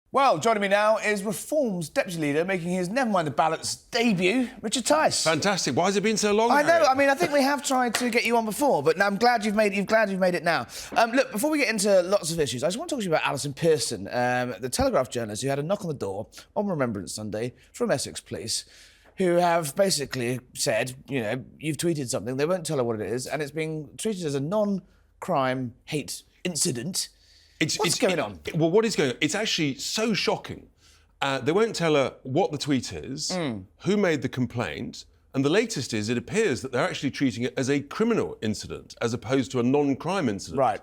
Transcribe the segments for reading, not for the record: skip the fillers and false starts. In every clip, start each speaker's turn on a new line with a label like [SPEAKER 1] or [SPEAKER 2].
[SPEAKER 1] Well, joining me now is Reform's Deputy Leader making his Never Mind the Ballots debut, Richard Tice.
[SPEAKER 2] Fantastic. Why has it been so long?
[SPEAKER 1] I know.
[SPEAKER 2] Harry?
[SPEAKER 1] I mean, I think we have tried to get you on before, but I'm glad you've made it now. Look, before we get into lots of issues, I just want to talk to you about Alison Pearson, the Telegraph journalist who had a knock on the door on Remembrance Sunday from Essex Police, who have basically said, you know, you've tweeted something, they won't tell her what it is, and it's being treated as a non-crime hate incident. What's going on?
[SPEAKER 2] Well, what is going on? It's actually so shocking. They won't tell her what the tweet is, who made the complaint, and the latest is it appears that they're actually treating it as a criminal incident as opposed to a non-crime incident,
[SPEAKER 1] right,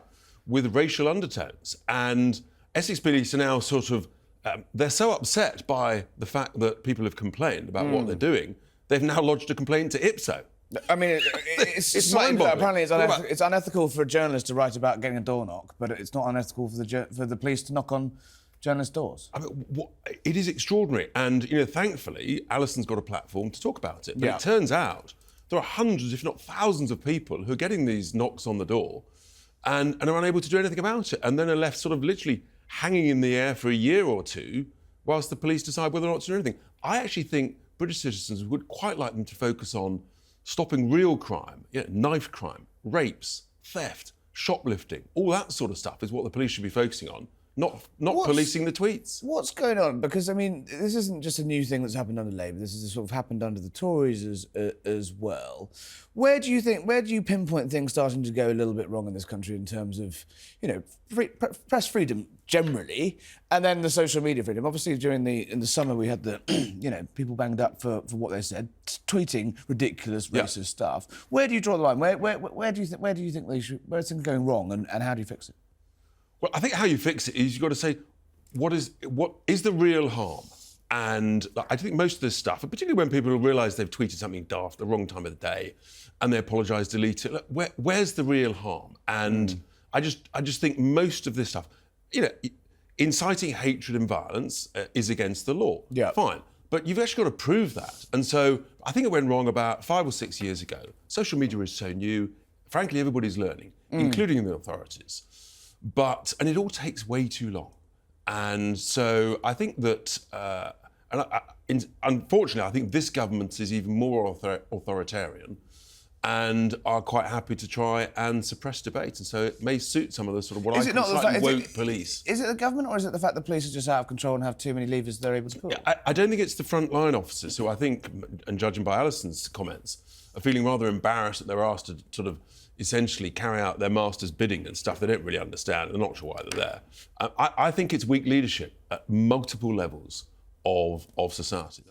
[SPEAKER 2] with racial undertones. And Essex Police are now sort of, they're so upset by the fact that people have complained about what they're doing, they've now lodged a complaint to Ipso.
[SPEAKER 1] I mean, it's
[SPEAKER 2] mind-boggling.
[SPEAKER 1] apparently it's unethical for a journalist to write about getting a door knock, but it's not unethical for the police to knock on journalists' doors.
[SPEAKER 2] I mean, it is extraordinary, and you know, thankfully, Alison's got a platform to talk about it. But it turns out there are hundreds, if not thousands, of people who are getting these knocks on the door, and are unable to do anything about it, and then are left sort of literally hanging in the air for a year or two, whilst the police decide whether or not to do anything. I actually think British citizens would quite like them to focus on stopping real crime, knife crime, rapes, theft, shoplifting, all that sort of stuff is what the police should be focusing on, not policing the tweets.
[SPEAKER 1] What's going on? Because, I mean, this isn't just a new thing that's happened under Labour. This has sort of happened under the Tories as well. Where do you pinpoint things starting to go a little bit wrong in this country in terms of, you know, press freedom generally, and then the social media freedom? Obviously, in the summer we had the, you know, people banged up for what they said, tweeting ridiculous racist stuff. Where do you draw the line? Where do you think where's things going wrong, and how do you fix it?
[SPEAKER 2] Well, I think how you fix it is you've got to say, what is the real harm? And I think most of this stuff, and particularly when people realise they've tweeted something daft the wrong time of the day, and they apologise, delete it. Look, where's the real harm? And I just think most of this stuff, you know, inciting hatred and violence is against the law.
[SPEAKER 1] Yeah,
[SPEAKER 2] fine, but you've actually got to prove that. And so I think it went wrong about 5 or 6 years ago. Social media is so new. Frankly, everybody's learning, including the authorities. And it all takes way too long. And so I think that, unfortunately, I think this government is even more authoritarian and are quite happy to try and suppress debate. And so it may suit some of the sort of what I call slightly woke police.
[SPEAKER 1] Is it the government, or is it the fact that police are just out of control and have too many levers they're able to pull?
[SPEAKER 2] I don't think it's the frontline officers who I think, and judging by Alison's comments, are feeling rather embarrassed that they're asked to sort of essentially carry out their master's bidding and stuff they don't really understand. They're not sure why they're there. I think it's weak leadership at multiple levels of society.